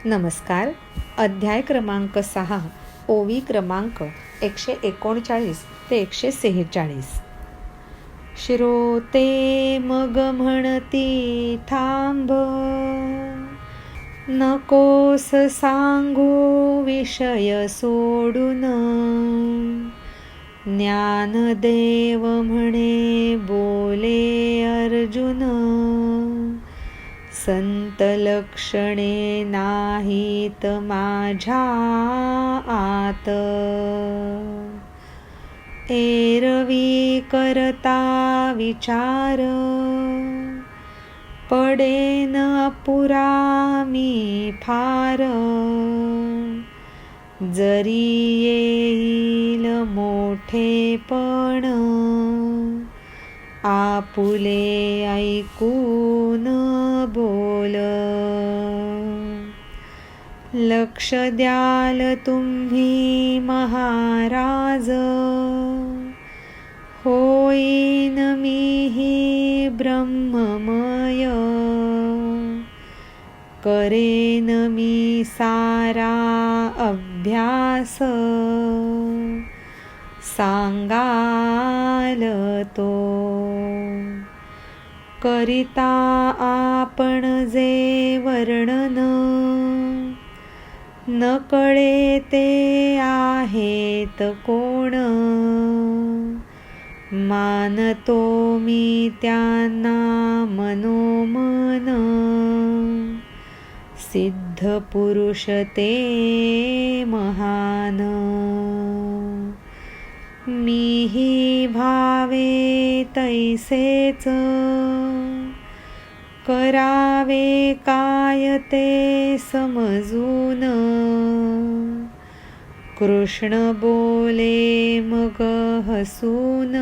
नमस्कार. अध्याय क्रमांक 6, ओवी क्रमांक 139 ते 146. श्रोते मग म्हणती थांब, नकोस सांगू विषय सोडून. ज्ञानदेव म्हणे बोले अर्जुन, संत लक्षणे नाहीत माझ्या आत. एरवी करता विचार, पडेन अपुरा मी फार. जरी येईल मोठेपण, आपुले ऐकून बोल. लक्ष द्याल तुम्ही महाराज, होईन मीही ब्रह्ममय. करेन मी सारा अभ्यास, सांगाल तो. करिता आपण जे वर्णन, न कळे ते आहेत कोण. मानतो मी त्यांना मनोमन, सिद्ध पुरुष ते महान. मीही भावे तैसेच, करावे काय ते समजून. कृष्ण बोले मग हसून,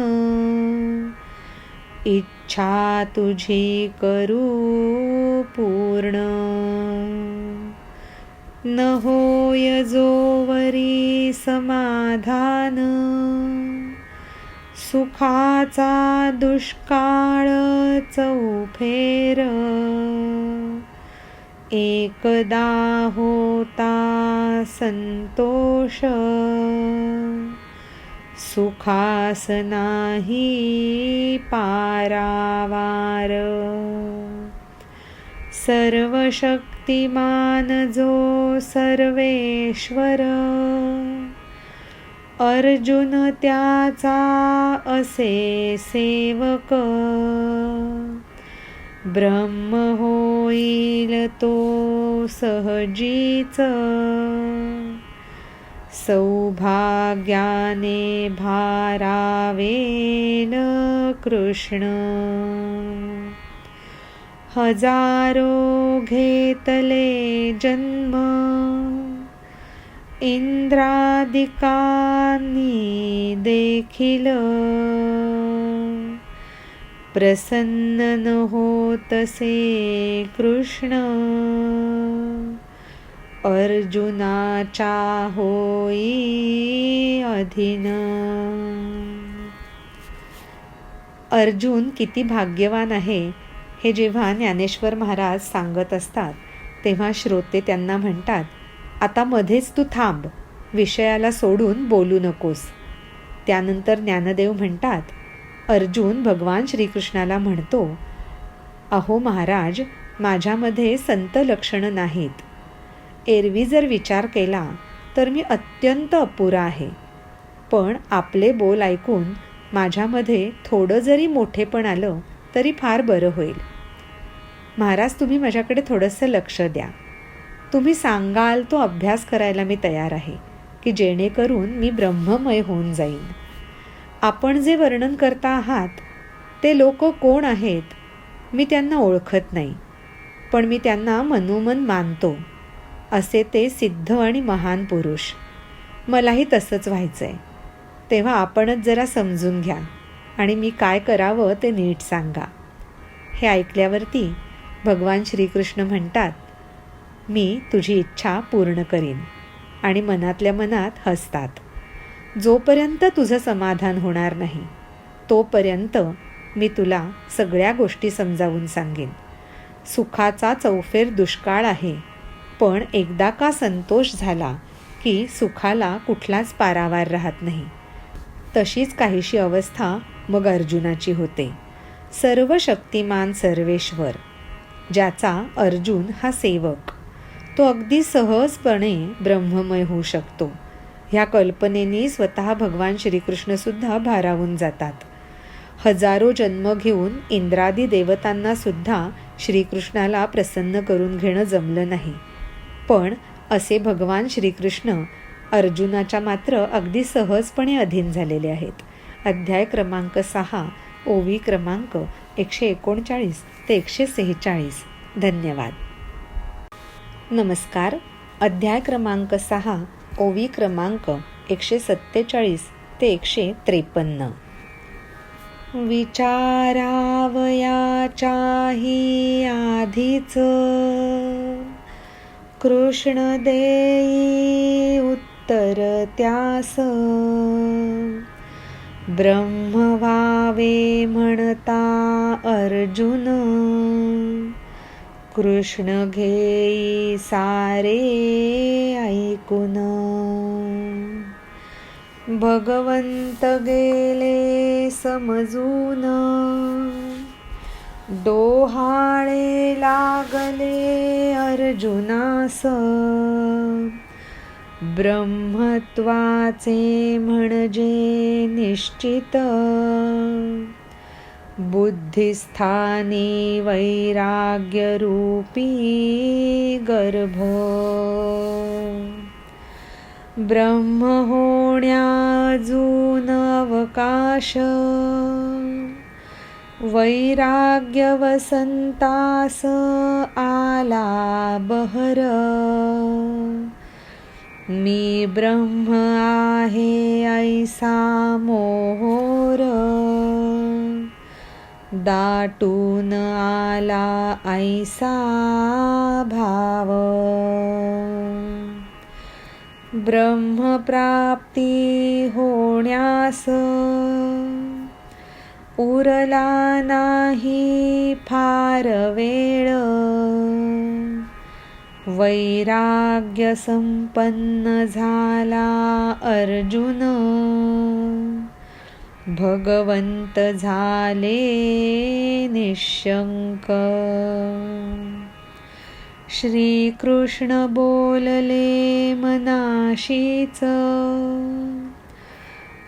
इच्छा तुझी करू पूर्ण. न होय जोवरी समाधान, सुखाचा दुष्काळ चौफेर. एकदा होता संतोष, सुखास नाही पारावार. सर्वशक्तिमान जो सर्वेश्वर, अर्जुन त्याचा असे सेवक. ब्रह्म होईल तो सहजीच, सौभाग्याने भारावेल कृष्ण. हजारो घेतले जन्म, इंद्रादिकांनी देखील. प्रसन्न न होतसे कृष्ण, अर्जुनाच्या होई अधीन. अर्जुन किती भाग्यवान आहे हे जेव्हा ज्ञानेश्वर महाराज सांगत असतात, तेव्हा श्रोते त्यांना म्हणतात, आता मध्येच तू थांब, विषयाला सोडून बोलू नकोस. त्यानंतर ज्ञानदेव म्हणतात, अर्जुन भगवान श्रीकृष्णाला म्हणतो, अहो महाराज, माझ्यामध्ये संत लक्षणं नाहीत. एरवी जर विचार केला तर मी अत्यंत अपुरा आहे. पण आपले बोल ऐकून माझ्यामध्ये थोडं जरी मोठेपण आलं तरी फार बरं होईल. महाराज, तुम्ही माझ्याकडे थोडंसं लक्ष द्या. तुम्ही सांगाल तो अभ्यास करायला मी तयार आहे, की जेणेकरून मी ब्रह्ममय होऊन जाईन. आपण जे वर्णन करता आहात ते लोक कोण आहेत, मी त्यांना ओळखत नाही, पण मी त्यांना मनोमन मानतो. असे ते सिद्ध आणि महान पुरुष. मलाही तसंच व्हायचं आहे. तेव्हा आपणच जरा समजून घ्या आणि मी काय करावं ते नीट सांगा. हे ऐकल्यावरती भगवान श्रीकृष्ण म्हणतात, मी तुझी इच्छा पूर्ण करीन. आणि मनातल्या मनात हसतात. जोपर्यंत तुझं समाधान होणार नाही तोपर्यंत मी तुला सगळ्या गोष्टी समजावून सांगेन. सुखाचा चौफेर दुष्काळ आहे, पण एकदा का संतोष झाला की सुखाला कुठलाच पारावार राहत नाही. तशीच काहीशी अवस्था मग अर्जुनाची होते. सर्व शक्तिमान सर्वेश्वर, ज्याचा अर्जुन हा सेवक, तो अगदी सहजपणे ब्रह्ममय होऊ शकतो. ह्या कल्पनेनी स्वतः भगवान श्रीकृष्णसुद्धा भारावून जातात. हजारो जन्म घेऊन इंद्रादी देवतांना सुद्धा श्रीकृष्णाला प्रसन्न करून घेणं जमलं नाही. पण असे भगवान श्रीकृष्ण अर्जुनाच्या मात्र अगदी सहजपणे अधीन झालेले आहेत. अध्याय क्रमांक 6, ओवी क्रमांक 139 ते 146. धन्यवाद. नमस्कार. अध्याय क्रमांक 6, ओवी क्रमांक 147 ते 153. विचारावयाच्याही आधीच कृष्ण देई उत्तर त्यास, ब्रह्म व्हावे म्हणता अर्जुन, कृष्ण घेई सारे ऐकून. भगवंत गेले समजून, डोहाळे लागले अर्जुनास, ब्रह्मत्वाचे म्हणजे निश्चित, बुद्धिस्थानी वैराग्य रूपी गर्भ. ब्रह्म होण्याजून अवकाश, वैराग्य वसंतास आला बहर. मी ब्रह्म आहे ऐसा मोहोर, दाटून आला ऐसा भाव. ब्रह्मप्राप्ती होण्यास उरला नाही फार वेळ, वैराग्य संपन्न झाला अर्जुन, भगवंत झाले निशंक. श्रीकृष्ण बोलले मनाशीच,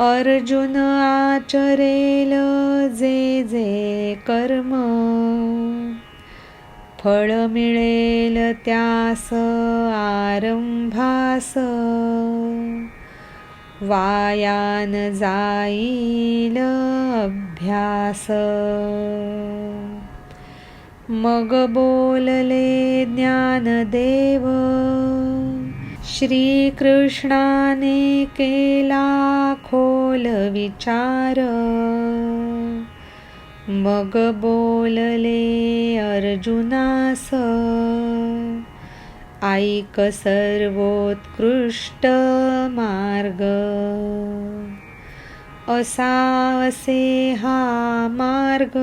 अर्जुन आचरेल जे जे कर्म, फळ मिळेल त्यास आरंभास, वायान जाईल अभ्यास. मग बोलले ज्ञानदेव, श्रीकृष्णाने केला खोल विचार. मग बोलले अर्जुनास, ऐक सर्वोत्कृष्ट मार्ग. असा असे हा मार्ग,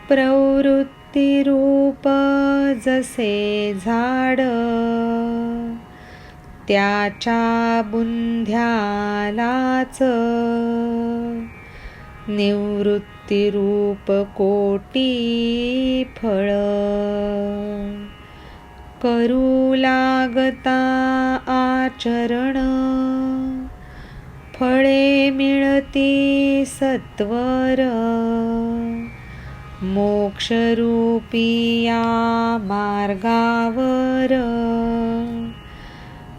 प्रवृत्ती रूप जसे झाड, त्याच्या बुंध्यालाच निवृत्ती रूप कोटी फळ. करू लागता आचरण, फळे मिळती सत्वर. मोक्षरूपी या मार्गावर,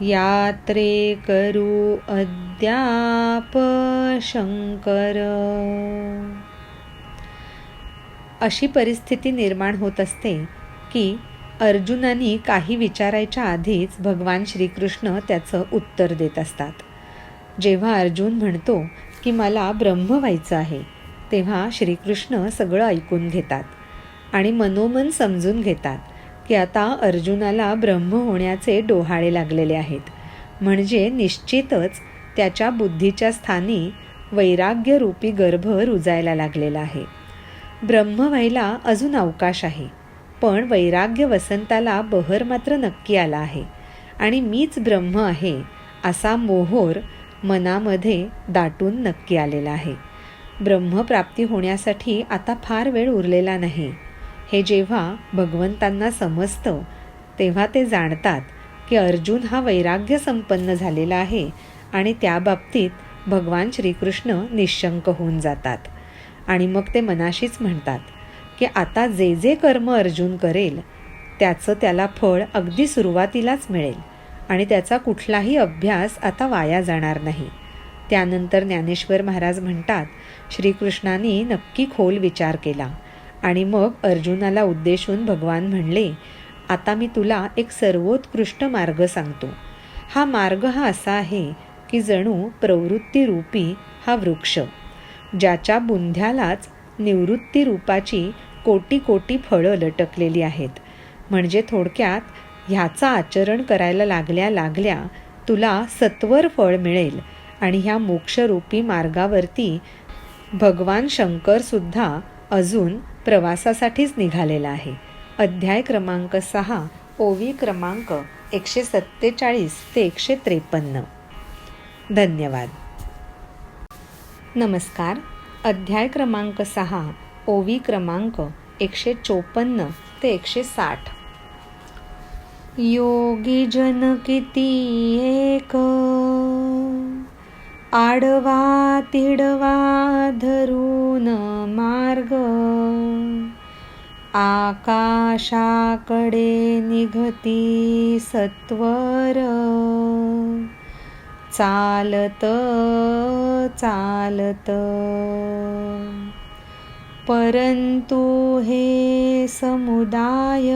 यात्रे करू अद्याप शंकर. अशी परिस्थिती निर्माण होत असते की अर्जुनाने काही विचारायच्या आधीच भगवान श्रीकृष्ण त्याचं उत्तर देत असतात. जेव्हा अर्जुन म्हणतो की मला ब्रह्म व्हायचं आहे, तेव्हा श्रीकृष्ण सगळं ऐकून घेतात आणि मनोमन समजून घेतात की आता अर्जुनाला ब्रह्म होण्याचे डोहाळे लागलेले आहेत. म्हणजे निश्चितच त्याच्या बुद्धीच्या स्थानी वैराग्यरूपी गर्भ रुजायला लागलेला आहे. ब्रह्म व्हायला अजून अवकाश आहे. पण वैराग्य वसंताला बहर मात्र नक्की आला आहे आणि मीच ब्रह्म आहे असा मोहोर मनामध्ये दाटून नक्की आलेला आहे. ब्रह्मप्राप्ती होण्यासाठी आता फार वेळ उरलेला नाही. हे जेव्हा भगवंतांना समजतं तेव्हा ते जाणतात की अर्जुन हा वैराग्य संपन्न झालेला आहे आणि त्या बाबतीत भगवान श्रीकृष्ण निशंक होऊन जातात. आणि मग ते मनाशीच म्हणतात की आता जे जे कर्म अर्जुन करेल त्याचं त्याला फळ अगदी सुरुवातीलाच मिळेल आणि त्याचा कुठलाही अभ्यास आता वाया जाणार नाही. त्यानंतर ज्ञानेश्वर महाराज म्हणतात, श्रीकृष्णाने नक्की खोल विचार केला आणि मग अर्जुनाला उद्देशून भगवान म्हणले, आता मी तुला एक सर्वोत्कृष्ट मार्ग सांगतो. हा मार्ग हा असा आहे की जणू प्रवृत्तीरूपी हा वृक्ष, ज्याच्या बुंध्यालाच निवृत्ती रूपाची कोटी कोटी फळं लटकलेली आहेत. म्हणजे थोडक्यात ह्याचं आचरण करायला लागल्या तुला सत्वर फळ मिळेल आणि ह्या मोक्षरूपी मार्गावरती भगवान शंकरसुद्धा अजून प्रवासासाठीच निघालेला आहे. अध्याय क्रमांक 6, ओवी क्रमांक 147 ते 153. धन्यवाद. नमस्कार. अध्याय क्रमांक 6, ओवी क्रमांक 154 ते 160. योगी जन किती एक, आडवा तिडवा धरून मार्ग, आकाशाकडे निघती सत्वर, चालत चालत. परंतु हे समुदाय,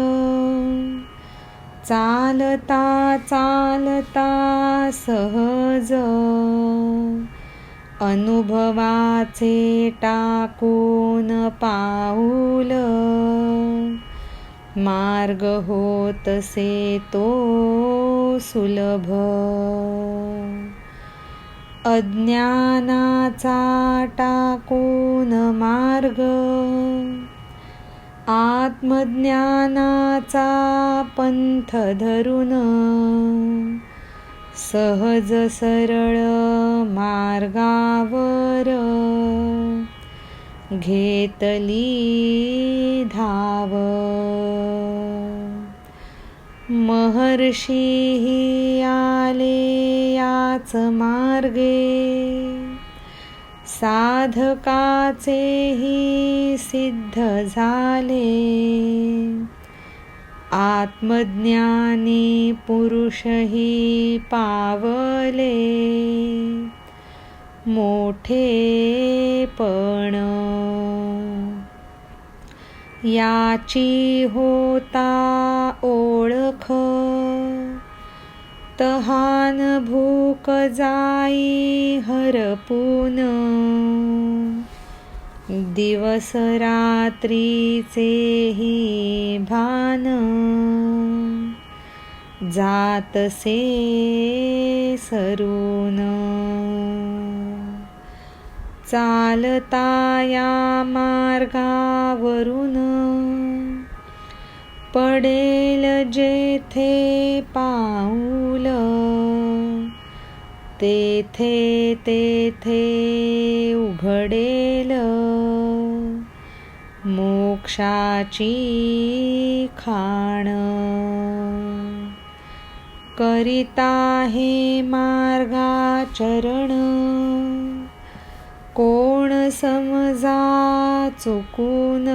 चालता चालता सहज, अनुभवाचे टाकून पाऊल, मार्ग होतसे तो सुलभ. अज्ञानाचा टाकून मार्ग, आत्मज्ञानाचा पंथ धरून, सहज सरळ मार्गावर घेतली धाव. महर्षीही आले याच मार्गे, साधकाचेही सिद्ध झाले, आत्मज्ञानी पुरुषही पावले, मोठेपण. याची होता ओळख, तहान भूक जाई हरपून, दिवस रात्रीचेही भान, जातसे सरून. चालता या मार्गावरून, पडेल जेथे पाऊल, तेथे तेथे उघडेल मोक्षाची खाण. करिता हे मार्गाचरण, कोण समजा चुकून,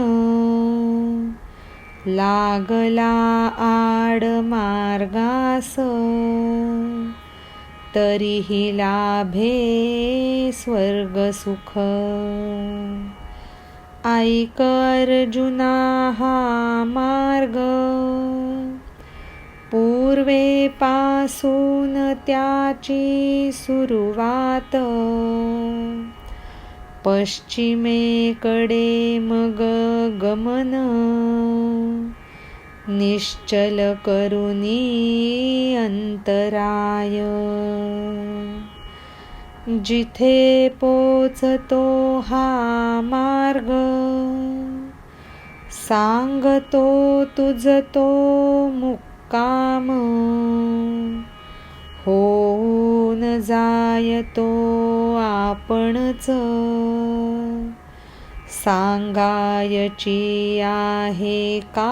लागला आड मार्गास, तरीही लाभे स्वर्ग सुख. ऐक अर्जुना हा मार्ग, पूर्वेपासून त्याची सुरुवात, पश्चिमेकडे मग गमन, निश्चल करुनी अंतराय. जिथे पोचतो हा मार्ग, सांगतो तुझ तो मुक्काम, होऊन जायतो आपणच, सांगायची आहे का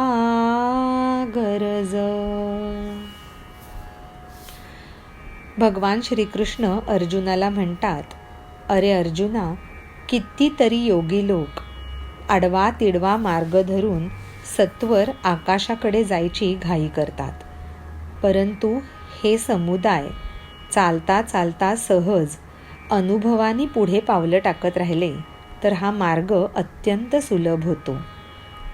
गरज. भगवान श्रीकृष्ण अर्जुनाला म्हणतात, अरे अर्जुना, कितीतरी योगी लोक आडवा तिडवा मार्ग धरून सत्वर आकाशाकडे जायची घाई करतात, परंतु हे समुदाय चालता चालता सहज अनुभवाने पुढे पावलं टाकत राहिले तर हा मार्ग अत्यंत सुलभ होतो.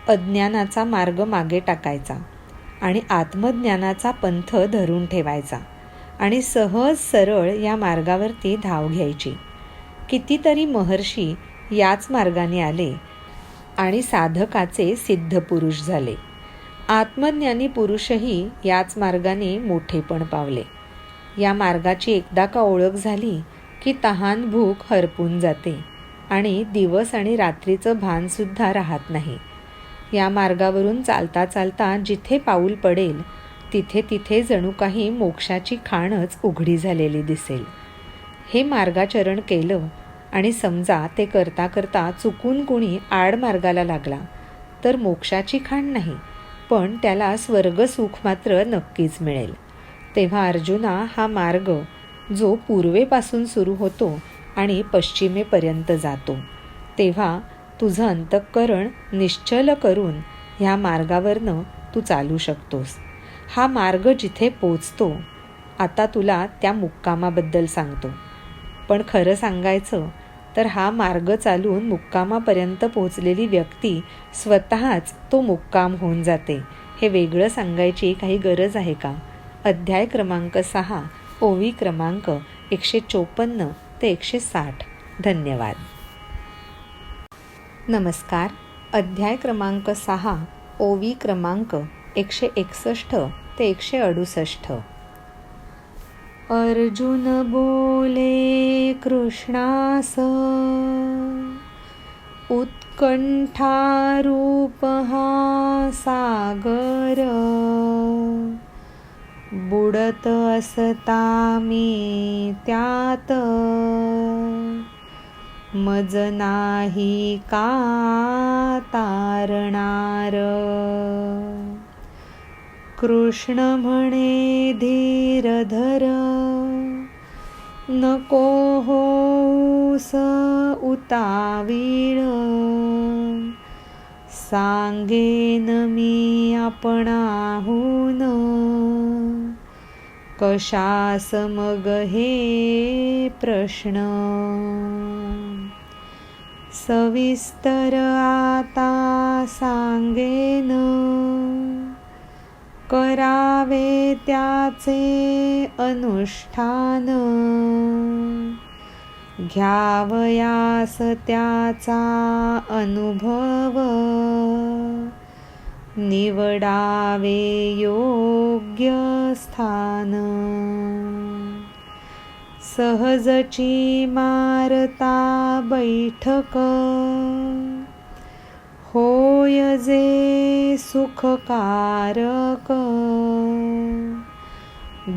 अज्ञानाचा मार्ग मागे टाकायचा आणि आत्मज्ञानाचा पंथ धरून ठेवायचा आणि सहज सरळ या मार्गावरती धाव घ्यायची. कितीतरी महर्षी याच मार्गाने आले आणि साधकाचे सिद्ध पुरुष झाले. आत्मज्ञानी पुरुषही याच मार्गाने मोठेपण पावले. या मार्गाची एकदा का ओळख झाली की तहान भूक हरपून जाते आणि दिवस आणि रात्रीचं भानसुद्धा राहत नाही. या मार्गावरून चालता चालता जिथे पाऊल पडेल तिथे तिथे जणू काही मोक्षाची खाणच उघडी झालेली दिसेल. हे मार्गाचरण केलं आणि समजा ते करता करता चुकून कुणी आड मार्गाला लागला तर मोक्षाची खाण नाही, पण त्याला स्वर्गसुख मात्र नक्कीच मिळेल. तेव्हा अर्जुना, हा मार्ग जो पूर्वेपासून सुरू होतो आणि पश्चिमेपर्यंत जातो, तेव्हा तुझं अंतःकरण निश्चल करून ह्या मार्गावरनं तू चालू शकतोस. हा मार्ग जिथे पोचतो, आता तुला त्या मुक्कामाबद्दल सांगतो. पण खरं सांगायचं तर हा मार्ग चालून मुक्कामापर्यंत पोचलेली व्यक्ती स्वतःच तो मुक्काम होऊन जाते, हे वेगळं सांगायची काही गरज आहे का? अध्याय क्रमांक 6, ओवी क्रमांक 154 ते 160. धन्यवाद. नमस्कार. अध्याय क्रमांक 6, ओवी क्रमांक 161 ते 168. अर्जुन बोले कृष्णास, उत्कंठारूप हा सागर, बुडत असता मी त्यात, मज नाही का तारणार. कृष्ण म्हणे धीर धर, नको होऊस उतावीळ, सांगेन मी आपणाहून, कशास मग हे प्रश्न. सविस्तर आता सांगेन, करावे त्याचे अनुष्ठान, घ्यावयास त्याचा अनुभव, निवडावे योग्य स्थान. सहजची मारता बैठक, होय जे सुखकारक,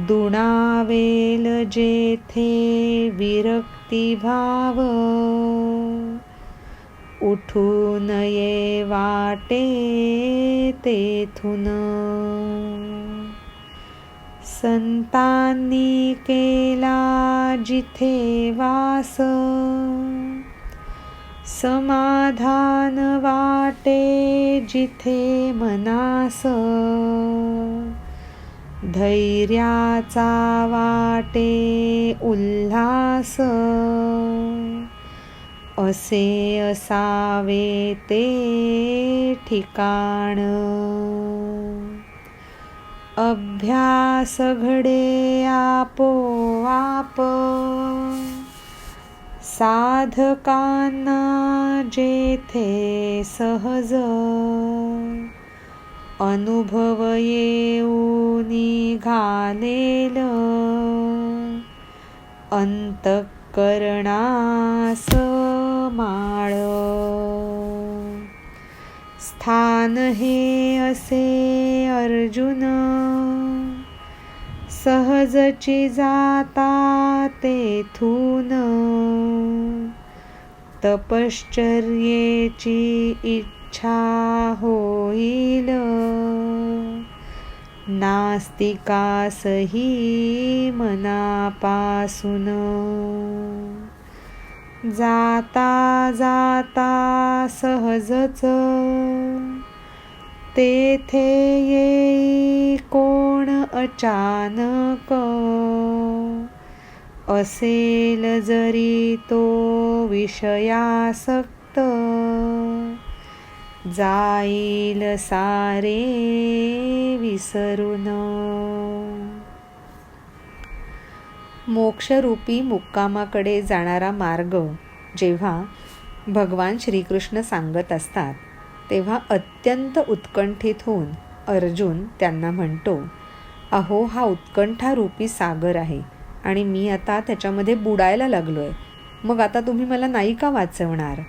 दुणावेल जेथे विरक्तिभाव, उठून ये वाटे तेथून. संतांनी केला जिथे वास, समाधान वाटे जिथे मनास, धैर्याचा वाटे उल्हास, असे असावे ते ठिकाण. अभ्यास घडे आपोआप, साधकांना जेथे सहज, अनुभव येऊन घालेल, अंतःकरणास माळ. स्थान हे असे अर्जुन, सहजची जाता तेथून, तपश्चर्येची इच्छा होईल, नास्तिकासही मनापासून. जाता जाता सहजच तेथे येई कोण अचानक, असेल जरी तो विषयासक्त, जाईल सारे विसरून. मोक्षरूपी मुक्कामाकडे जाणारा मार्ग जेव्हा भगवान श्रीकृष्ण सांगत असतात, तेव्हा अत्यंत उत्कंठित होऊन अर्जुन त्यांना म्हणतो, अहो, हा उत्कंठारूपी सागर आहे आणि मी आता त्याच्यामध्ये बुडायला लागलोय. मग आता तुम्ही मला नाही का वाचवणार?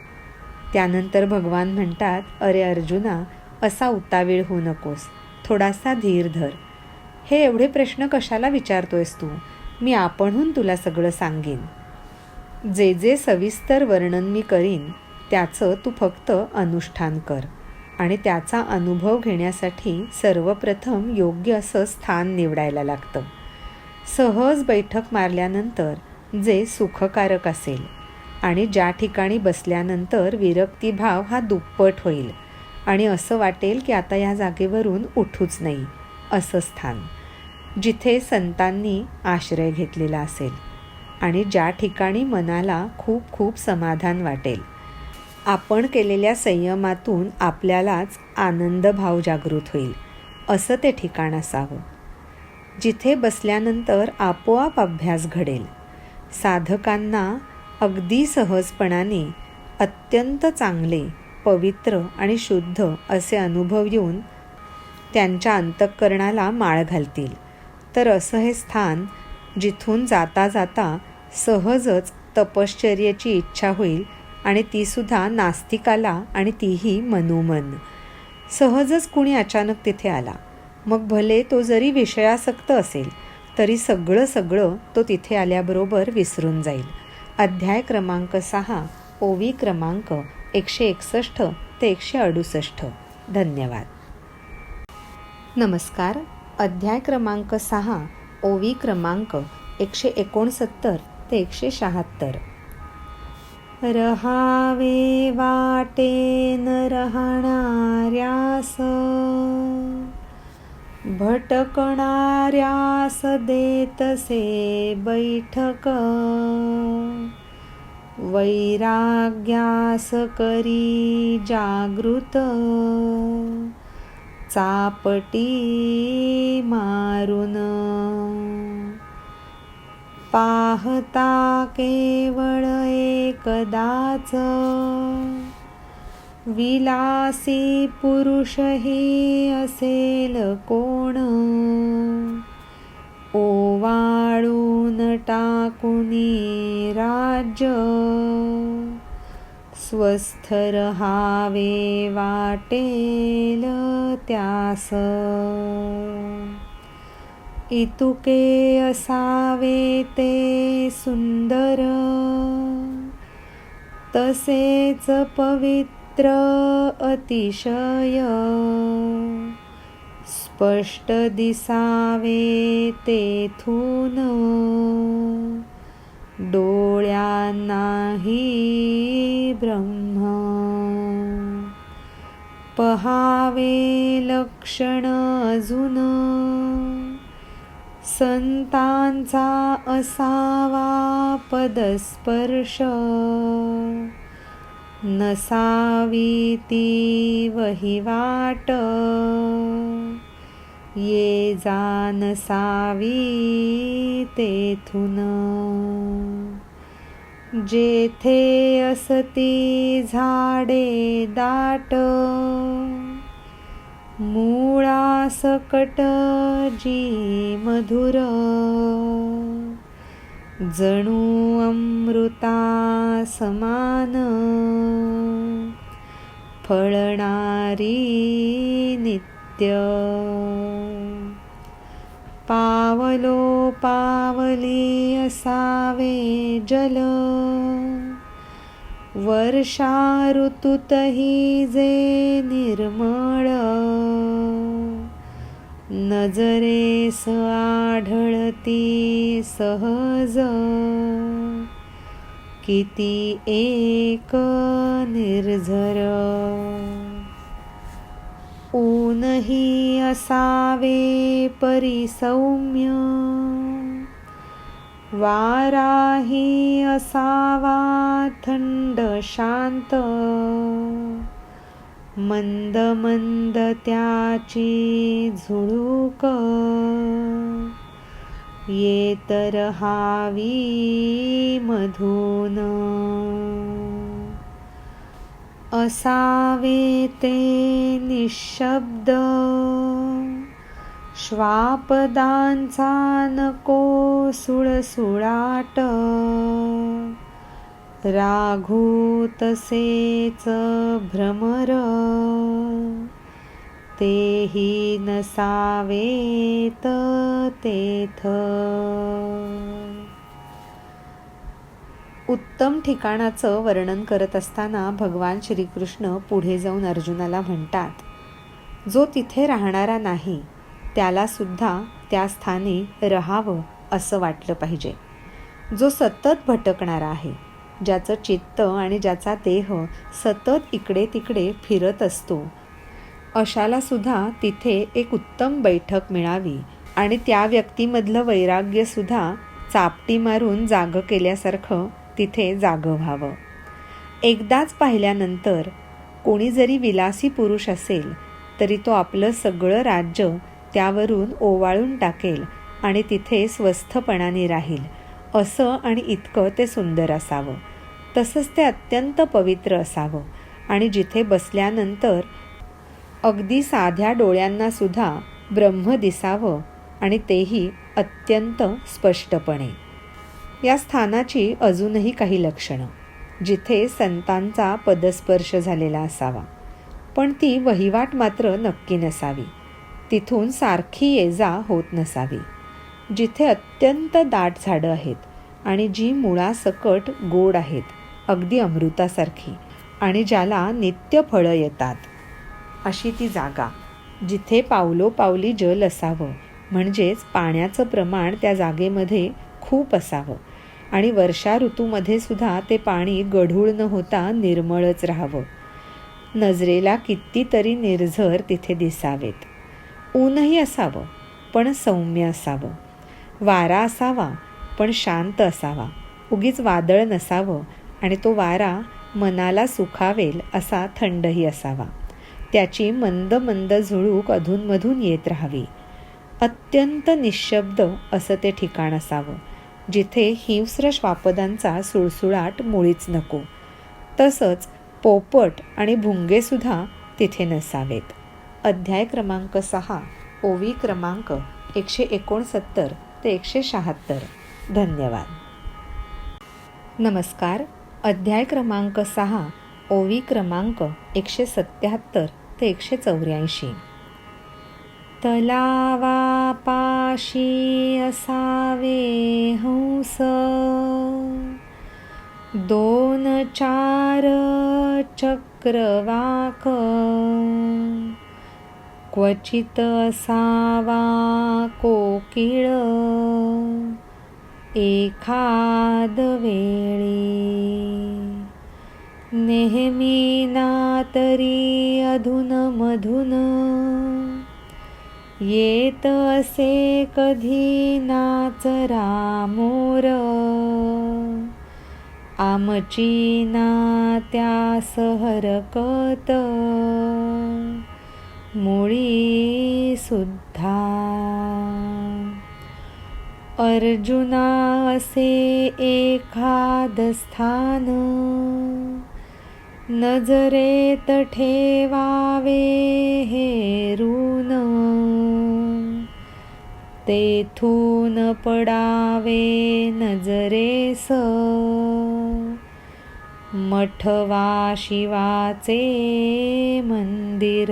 त्यानंतर भगवान म्हणतात, अरे अर्जुना, असा उतावीळ होऊ नकोस, थोडासा धीर धर. हे एवढे प्रश्न कशाला विचारतोयस तू? मी आपणहून तुला सगळं सांगेन. जे जे सविस्तर वर्णन मी करीन त्याचं तू फक्त अनुष्ठान कर. आणि त्याचा अनुभव घेण्यासाठी सर्वप्रथम योग्य असं स्थान निवडायला लागतं. सहज बैठक मारल्यानंतर जे सुखकारक असेल आणि ज्या ठिकाणी बसल्यानंतर विरक्तीभाव हा दुप्पट होईल आणि असं वाटेल की आता या जागेवरून उठूच नाही, असं स्थान. जिथे संतांनी आश्रय घेतलेला असेल आणि ज्या ठिकाणी मनाला खूप खूप समाधान वाटेल. आपण केलेल्या संयमातून आपल्यालाच आनंदभाव जागृत होईल, असं ते ठिकाण असावं. जिथे बसल्यानंतर आपोआप अभ्यास घडेल. साधकांना अगदी सहजपणाने अत्यंत चांगले, पवित्र आणि शुद्ध असे अनुभव येऊन त्यांच्या अंतःकरणाला माळ घालतील. तर असं हे स्थान जिथून जाता जाता सहजच तपश्चर्येची इच्छा होईल आणि तीसुद्धा नास्तिकाला, आणि तीही मनोमन. सहजच कुणी अचानक तिथे आला, मग भले तो जरी विषयासक्त असेल तरी सगळं तो तिथे आल्याबरोबर विसरून जाईल. अध्याय क्रमांक 6, ओवी क्रमांक 161 ते 168. धन्यवाद. नमस्कार. अध्याय क्रमांक 6, ओवी क्रमांक 169 ते 176. रहावे वाटे न राहणाऱ्यास, भटकणाऱ्यास देतसे बैठक, वैराग्यास करी जागृत, चापटी मारून. पाहता केवळ एकदाच, विलासी पुरुषही असेल कोण, ओवाळून टाकुनी राज्य, स्वस्थ रहावे वाटेल त्यास. इतुके असावे ते सुंदर, तसेच पवित्र अतिशय, स्पष्ट दिसावे तेथून, डोळ्यांनाही ब्रह्म. पहावे लक्षण अजून, संतांचा असावा पदस्पर्श, नसावी ती वहिवाट, ये जा नसावी तेथून. जेथे असती झाडे दाट, मुळासकट जी मधुर, जणू अमृता समान, फळणारी नित्य. पावलो पावली असावे जल, वर्षा ऋतुतही जे निर्मळ. नजरेस आढळती सहज, किती एक निर्झर. ऊनही असावे परिसौम्य, वाराही असावा थंड शांत. मंद मंद त्याची झुळूक, येत रहावी मधून. असावे ते निशब्द, श्वापदांचा नको सुळसुळाट. राघू तसेच भ्रमर, तेही नसावेत तेथ. उत्तम ठिकाणाचं वर्णन करत असताना भगवान श्रीकृष्ण पुढे जाऊन अर्जुनाला म्हणतात, जो तिथे राहणारा नाही त्याला सुद्धा त्या स्थानी राहावं असं वाटलं पाहिजे. जो सतत भटकणारा आहे, ज्याचं चित्त आणि ज्याचा देह सतत इकडे तिकडे फिरत असतो, अशाला सुद्धा तिथे एक उत्तम बैठक मिळावी आणि त्या व्यक्तीमधलं वैराग्य सुद्धा चापटी मारून जागं केल्यासारखं तिथे जागं व्हावं. एकदाच पाहिल्यानंतर कोणी जरी विलासी पुरुष असेल तरी तो आपलं सगळं राज्य त्यावरून ओवाळून टाकेल आणि तिथे स्वस्थपणाने राहील, असं आणि इतकं ते सुंदर असावं. तसंच ते अत्यंत पवित्र असावं आणि जिथे बसल्यानंतर अगदी साध्या डोळ्यांना सुद्धा ब्रह्म दिसावं आणि तेही अत्यंत स्पष्टपणे. या स्थानाची अजूनही काही लक्षणं. जिथे संतांचा पदस्पर्श झालेला असावा, पण ती वहिवाट मात्र नक्की नसावी. तिथून सारखी ये जा होत नसावी. जिथे अत्यंत दाट झाडं आहेत आणि जी मुळासकट गोड आहेत, अगदी अमृतासारखी, आणि ज्याला नित्य फळं येतात, अशी ती जागा. जिथे पावलोपावली जल असावं, म्हणजेच पाण्याचं प्रमाण त्या जागेमध्ये खूप असावं आणि वर्षा ऋतूमध्ये सुद्धा ते पाणी गढूळ न होता निर्मळच राहावं. नजरेला कितीतरी निर्झर तिथे दिसावेत. ऊनही असावं पण सौम्य असावं. वारा असावा पण शांत असावा. उगीच वादळ नसावं आणि तो वारा मनाला सुखावेल असा थंडही असावा. त्याची मंद मंद झुळूक अधूनमधून येत राहावी. अत्यंत निशब्द असं ते ठिकाण असावं, जिथे हिंस्र श्वापदांचा सुळसुळाट मुळीच नको. तसंच पोपट आणि भुंगेसुद्धा तिथे नसावेत. अध्याय क्रमांक 6, ओवी क्रमांक 169 ते 176. धन्यवाद. नमस्कार. अध्याय क्रमांक 6, ओवी क्रमांक 177 ते 184. तलावापाशी असावे हंस, 2-4 चक्रवाक. क्वचित असावा कोकिळ, एखाद वेळी. नेहमी ना तरी अधून मधून, येत असे कधी नाचरा मोर. आमची ना त्यास हरकत, मुळी सुद्धा. अर्जुना असे एखाद स्थान, नजरेत ठेवावे हेरून. तेथून पडावे नजरेस, मठ वा शिवाचे मंदिर,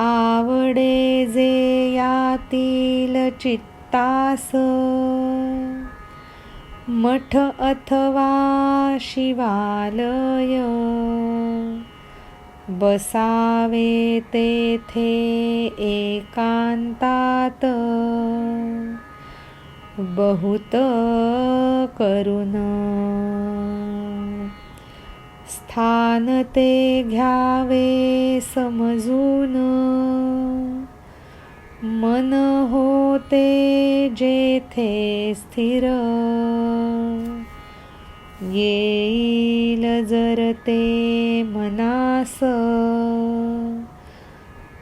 आवडे जे यातील चित्तास, मठ अथवा शिवालय, बसावे तेथे एकांतात, बहुत करुण, स्थान ते घ्यावे समजून, मन होते जेथे स्थिर, येईल जर ते मनास,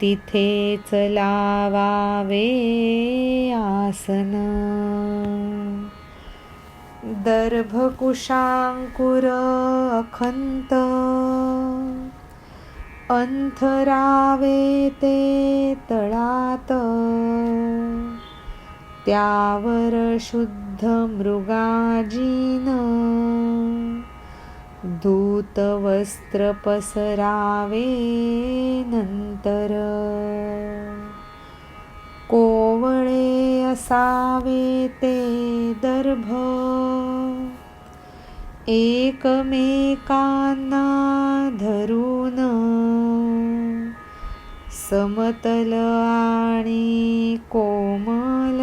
तिथेच लावावे आसन, दर्भकुशांकुर अखंत, अंथरावे ते तळात, त्यावर शुद्ध मृगाजीन, धूत वस्त्र पसरावे नंतर, कोवळे असावे ते दर्भ, एकमेकांना धरून, समतल आणि कोमल,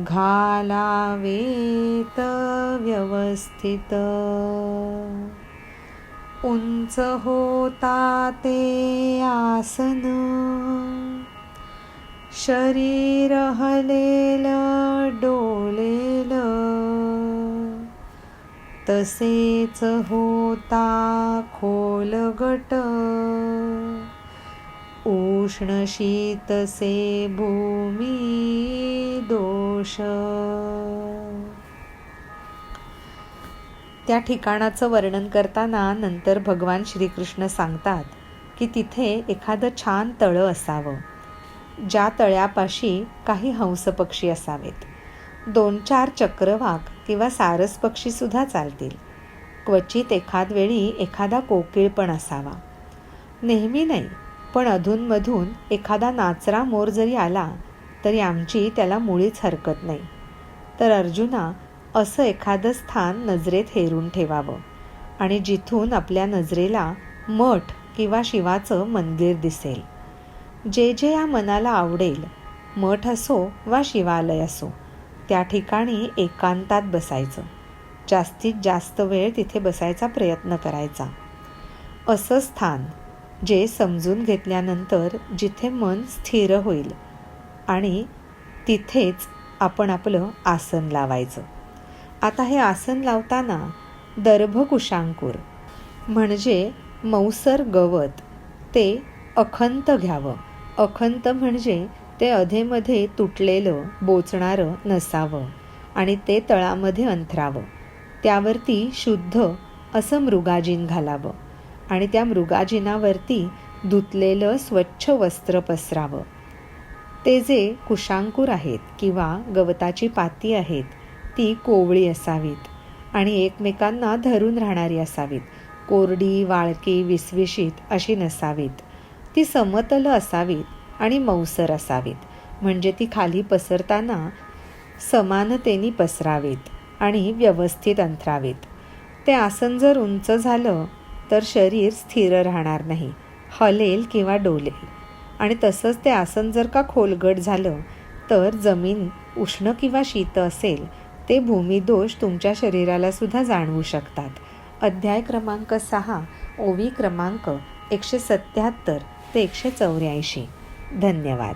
घालावेत व्यवस्थित, उंच होता ते आसन, शरीर हलेल डोलेल, तसेच होता खोलगट, उष्ण शीतसे भूमी दोष. त्या ठिकाणाचं वर्णन करताना नंतर भगवान श्रीकृष्ण सांगतात की तिथे एखादं छान तळं असावं, ज्या तळ्यापाशी काही हंसपक्षी असावेत, 2-4 चक्रवाक किंवा सारस पक्षीसुद्धा चालतील, क्वचित एखाद वेळी एखादा कोकिळ पण असावा, नेहमी नाही पण अधूनमधून एखादा नाचरा मोर जरी आला तरी आमची त्याला मुळीच हरकत नाही. तर अर्जुना, असं एखादं स्थान नजरेत हेरून ठेवावं आणि जिथून आपल्या नजरेला मठ किंवा शिवाचं मंदिर दिसेल. जे जे या मनाला आवडेल, मठ असो वा शिवालय असो, त्या ठिकाणी एकांतात बसायचं, जास्तीत जास्त वेळ तिथे बसायचा प्रयत्न करायचा. असं स्थान जे समजून घेतल्यानंतर जिथे मन स्थिर होईल आणि तिथेच आपण आपलं आसन लावायचं. आता हे आसन लावताना दर्भकुशांकुर म्हणजे मौसर गवत ते अखंत घ्यावं. अखंत म्हणजे ते अधेमध्ये तुटलेलं बोचणारं नसावं आणि ते तळामध्ये अंथरावं. त्यावरती शुद्ध असं मृगाजीन घालावं आणि त्या मृगाजिनावरती धुतलेलं स्वच्छ वस्त्र पसरावं. ते जे कुशांकुर आहेत किंवा गवताची पाती आहेत ती कोवळी असावीत आणि एकमेकांना धरून राहणारी असावीत, कोरडी, वाळकी, विसविशीत अशी नसावीत. ती समतल असावीत आणि मौसर असावीत, म्हणजे ती खाली पसरताना समानतेने पसरावीत आणि व्यवस्थित अंथरावीत. ते आसन जर उंच झालं तर शरीर स्थिर राहणार नाही, हलेल किंवा डोलेल. आणि तसंच ते आसन जर का खोलगट झालं तर जमीन उष्ण किंवा शीत असेल, ते भूमिदोष तुमच्या शरीराला सुद्धा जाणवू शकतात. अध्याय क्रमांक 6, ओवी क्रमांक 177 ते 184. धन्यवाद.